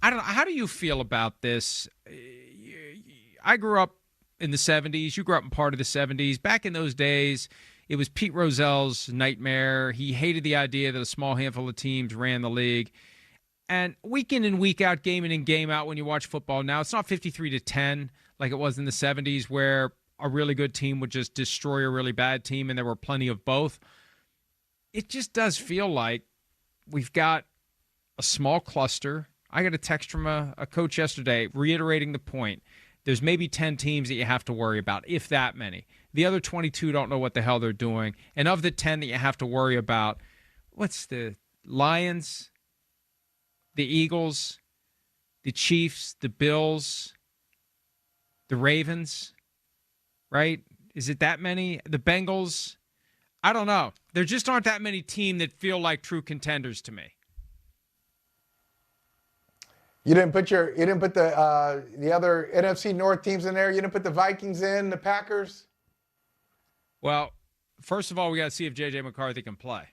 I don't know. How do you feel about this? I grew up in the 70s. You grew up in part of the 70s. Back in those days, it was Pete Rozell's nightmare. He hated the idea that a small handful of teams ran the league. And week in and week out, game in and game out, when you watch football now, it's not 53-10 like it was in the 70s where a really good team would just destroy a really bad team, and there were plenty of both. It just does feel like we've got a small cluster. I got a text from a coach yesterday reiterating the point. There's maybe 10 teams that you have to worry about, if that many. The other 22 don't know what the hell they're doing. And of the 10 that you have to worry about, what's the Lions, the Eagles, the Chiefs, the Bills, the Ravens, right? Is it that many? The Bengals? I don't know. There just aren't that many teams that feel like true contenders to me. You didn't put the other NFC North teams in there. You didn't put the Vikings in, the Packers. Well, first of all, we got to see if J.J. McCarthy can play.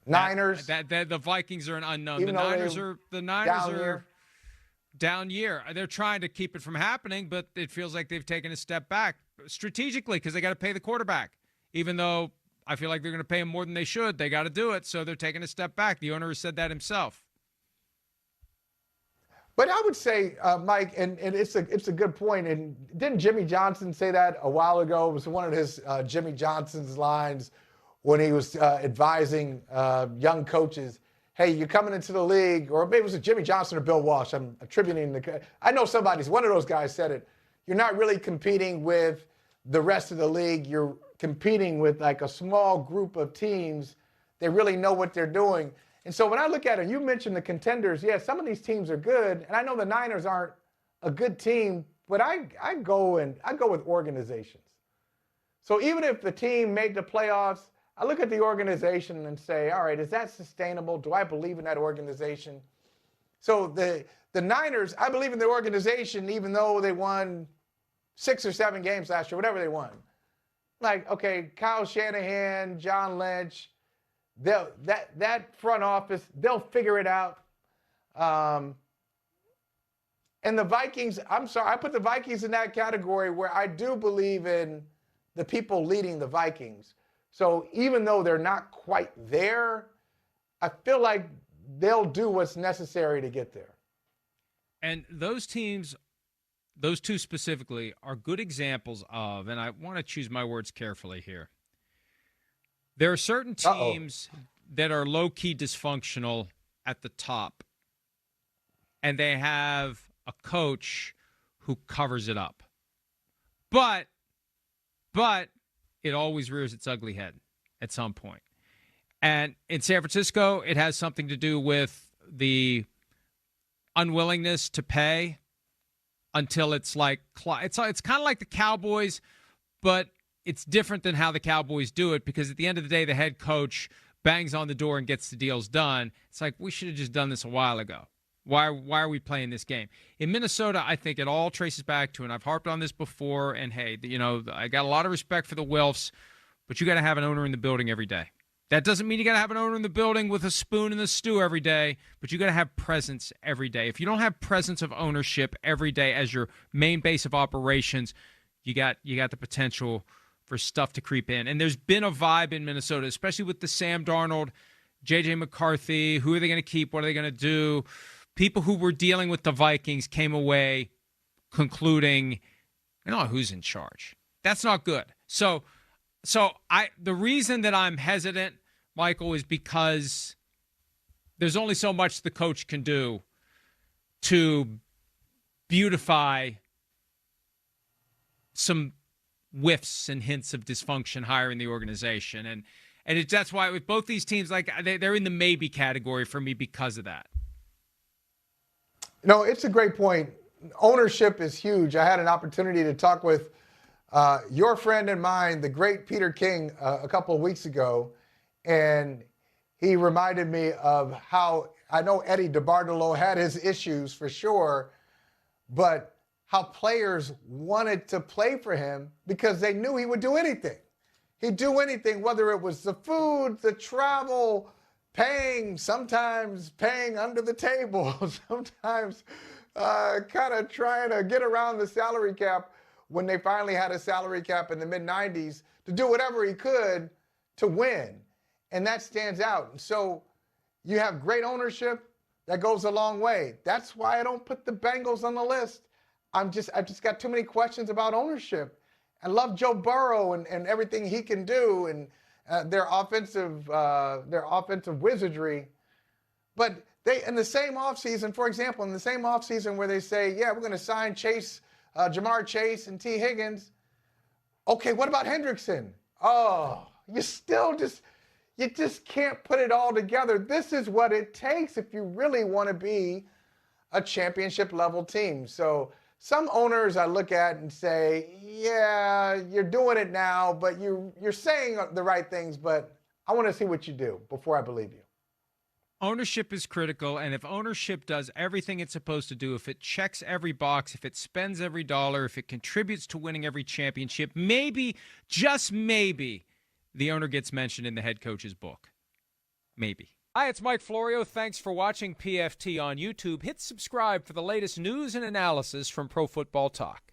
Niners. The Vikings are an unknown. Even The Niners are down year. They're trying to keep it from happening, but it feels like they've taken a step back strategically because they got to pay the quarterback. Even though I feel like they're going to pay him more than they should, they got to do it, so they're taking a step back. The owner has said that himself. But I would say, Mike, and it's a good point. And didn't Jimmy Johnson say that a while ago? It was one of his Jimmy Johnson's lines when he was advising young coaches. Hey, you're coming into the league, or maybe it was Jimmy Johnson or Bill Walsh. I'm attributing I know one of those guys said it. You're not really competing with the rest of the league. You're competing with like a small group of teams. They really know what they're doing. And so when I look at it, you mentioned the contenders. Yeah, some of these teams are good, and I know the Niners aren't a good team, but I go with organizations. So even if the team made the playoffs, I look at the organization and say, all right, is that sustainable? Do I believe in that organization? So the Niners, I believe in the organization, even though they won 6 or 7 games last year, whatever they won. Like, okay, Kyle Shanahan, John Lynch. That front office, they'll figure it out. And the Vikings, I'm sorry, I put the Vikings in that category where I do believe in the people leading the Vikings. So even though they're not quite there, I feel like they'll do what's necessary to get there. And those teams, those two specifically, are good examples of, and I want to choose my words carefully here, there are certain teams that are low-key dysfunctional at the top, and they have a coach who covers it up. But it always rears its ugly head at some point. And in San Francisco, it has something to do with the unwillingness to pay until it's like it's kind of like the Cowboys, but it's different than how the Cowboys do it, because at the end of the day, the head coach bangs on the door and gets the deals done. It's like, we should have just done this a while ago. Why are we playing this game? In Minnesota, I think it all traces back to, and I've harped on this before, and hey, I got a lot of respect for the Wilfs, but you got to have an owner in the building every day. That doesn't mean you got to have an owner in the building with a spoon in the stew every day, but you got to have presence every day. If you don't have presence of ownership every day as your main base of operations, you got the potential for stuff to creep in. And there's been a vibe in Minnesota, especially with the Sam Darnold, J.J. McCarthy. Who are they going to keep? What are they going to do? People who were dealing with the Vikings came away concluding, who's in charge. That's not good. So the reason that I'm hesitant, Michael, is because there's only so much the coach can do to beautify some whiffs and hints of dysfunction higher in the organization. And that's why with both these teams, like they're in the maybe category for me because of that. No, it's a great point. Ownership is huge. I had an opportunity to talk with your friend and mine, the great Peter King, a couple of weeks ago. And he reminded me of how, I know Eddie DeBartolo had his issues for sure, but how players wanted to play for him because they knew he would do anything. He'd do anything, whether it was the food, the travel, sometimes paying under the table, sometimes kind of trying to get around the salary cap when they finally had a salary cap in the mid-90s to do whatever he could to win. And that stands out. And so you have great ownership. That goes a long way. That's why I don't put the Bengals on the list. I've just got too many questions about ownership. I love Joe Burrow and everything he can do and their offensive wizardry. But they, in the same offseason, for example, in the same offseason where they say, yeah, we're going to sign Jamar Chase and T. Higgins. Okay, what about Hendrickson? Oh, you just can't put it all together. This is what it takes if you really want to be a championship level team. So some owners I look at and say, yeah, you're doing it now, but you're saying the right things, but I want to see what you do before I believe you. Ownership is critical, and if ownership does everything it's supposed to do, if it checks every box, if it spends every dollar, if it contributes to winning every championship, maybe, just maybe, the owner gets mentioned in the head coach's book. Maybe. Hi, it's Mike Florio. Thanks for watching PFT on YouTube. Hit subscribe for the latest news and analysis from Pro Football Talk.